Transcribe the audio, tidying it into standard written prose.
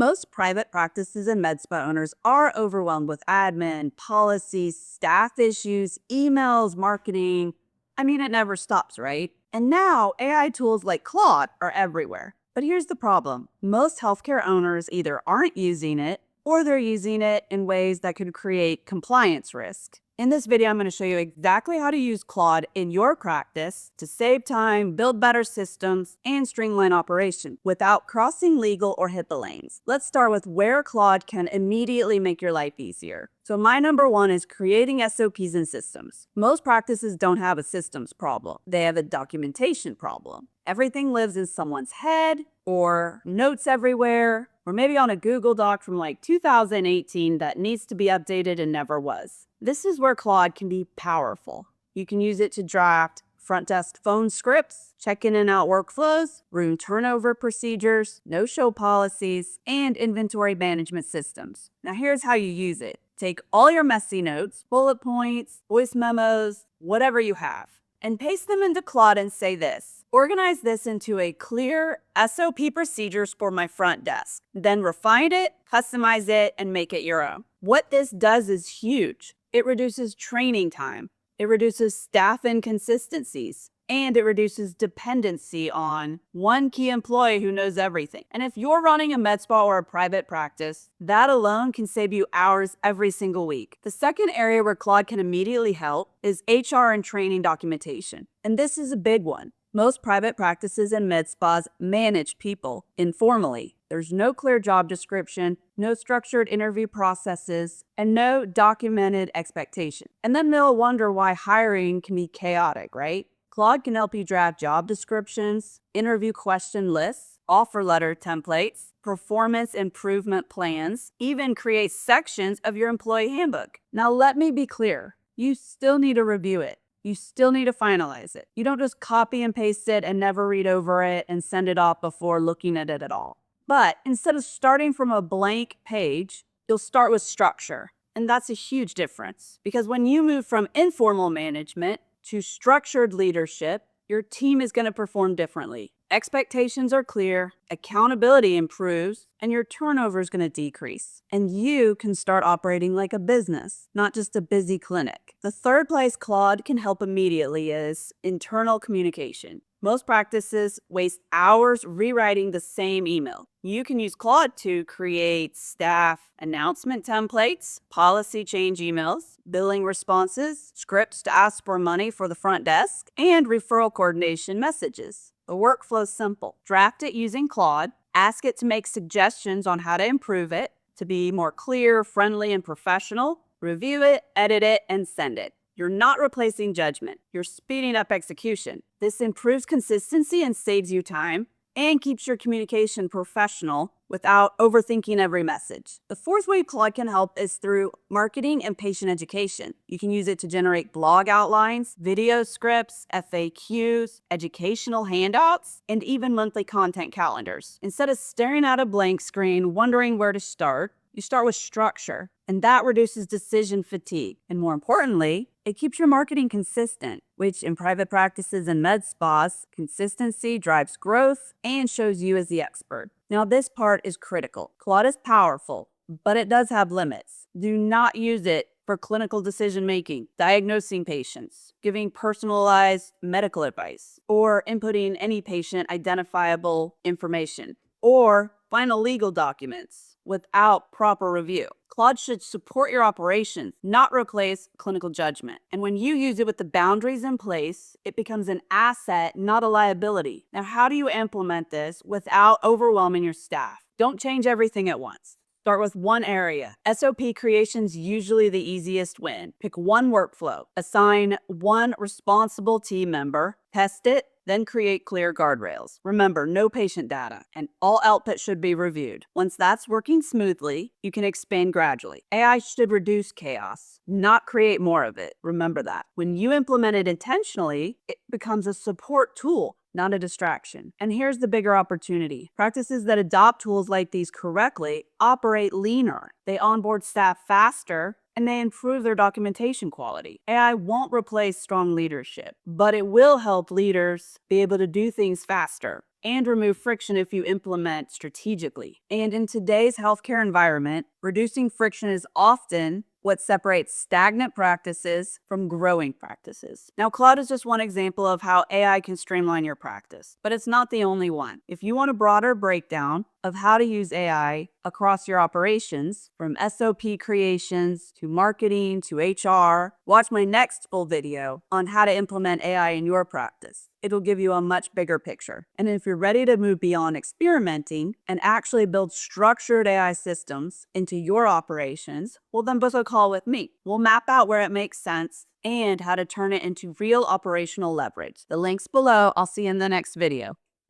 Most private practices and med spa owners are overwhelmed with admin, policies, staff issues, emails, marketing. I mean, it never stops, right? And now AI tools like Claude are everywhere. But here's the problem. Most healthcare owners either aren't using it or they're using it in ways that could create compliance risk. In this video, I'm going to show you exactly how to use Claude in your practice to save time, build better systems, and streamline operation without crossing legal or HIPAA lanes. Let's start with where Claude can immediately make your life easier. So my number one is creating SOPs and systems. Most practices don't have a systems problem. They have a documentation problem. Everything lives in someone's head or notes everywhere, or maybe on a Google Doc from like 2018 that needs to be updated and never was. This is where Claude can be powerful. You can use it to draft front desk phone scripts, check in and out workflows, room turnover procedures, no-show policies, and inventory management systems. Now here's how you use it. Take all your messy notes, bullet points, voice memos, whatever you have, and paste them into Claude and say this. Organize this into a clear SOP procedures for my front desk. Then refine it, customize it, and make it your own. What this does is huge. It reduces training time, it reduces staff inconsistencies, and it reduces dependency on one key employee who knows everything. And if you're running a med spa or a private practice, that alone can save you hours every single week. The second area where Claude can immediately help is HR and training documentation. And this is a big one. Most private practices and med spas manage people informally. There's no clear job description, no structured interview processes, and no documented expectation. And then they'll wonder why hiring can be chaotic, right? Claude can help you draft job descriptions, interview question lists, offer letter templates, performance improvement plans, even create sections of your employee handbook. Now let me be clear, you still need to review it. You still need to finalize it. You don't just copy and paste it and never read over it and send it off before looking at it at all. But instead of starting from a blank page, you'll start with structure. And that's a huge difference because when you move from informal management to structured leadership, your team is going to perform differently. Expectations are clear, accountability improves, and your turnover is going to decrease. And you can start operating like a business, not just a busy clinic. The third place Claude can help immediately is internal communication. Most practices waste hours rewriting the same email. You can use Claude to create staff announcement templates, policy change emails, billing responses, scripts to ask for money for the front desk, and referral coordination messages. The workflow's simple. Draft it using Claude, ask it to make suggestions on how to improve it, to be more clear, friendly, and professional, review it, edit it, and send it. You're not replacing judgment. You're speeding up execution. This improves consistency and saves you time and keeps your communication professional without overthinking every message. The fourth way Claude can help is through marketing and patient education. You can use it to generate blog outlines, video scripts, FAQs, educational handouts, and even monthly content calendars. Instead of staring at a blank screen, wondering where to start, you start with structure, and that reduces decision fatigue. And more importantly, it keeps your marketing consistent, which in private practices and med spas, consistency drives growth and shows you as the expert. Now, this part is critical. Claude is powerful, but it does have limits. Do not use it for clinical decision-making, diagnosing patients, giving personalized medical advice, or inputting any patient identifiable information, or final legal documents without proper review. Claude should support your operations, not replace clinical judgment. And when you use it with the boundaries in place, it becomes an asset, not a liability. Now, how do you implement this without overwhelming your staff? Don't change everything at once. Start with one area. SOP creation's usually the easiest win. Pick one workflow, assign one responsible team member, test it, then create clear guardrails. Remember, no patient data, and all output should be reviewed. Once that's working smoothly, you can expand gradually. AI should reduce chaos, not create more of it. Remember that. When you implement it intentionally, it becomes a support tool, not a distraction. And here's the bigger opportunity. Practices that adopt tools like these correctly operate leaner. They onboard staff faster, and they improve their documentation quality. AI won't replace strong leadership, but it will help leaders be able to do things faster. and remove friction if you implement strategically. And in today's healthcare environment, reducing friction is often what separates stagnant practices from growing practices. Now, Claude is just one example of how AI can streamline your practice, but it's not the only one. If you want a broader breakdown of how to use AI across your operations, from SOP creations to marketing to HR, watch my next full video on how to implement AI in your practice. It'll give you a much bigger picture. And if you're ready to move beyond experimenting and actually build structured AI systems into your operations, well, then book a call with me. We'll map out where it makes sense and how to turn it into real operational leverage. The link's below. I'll see you in the next video.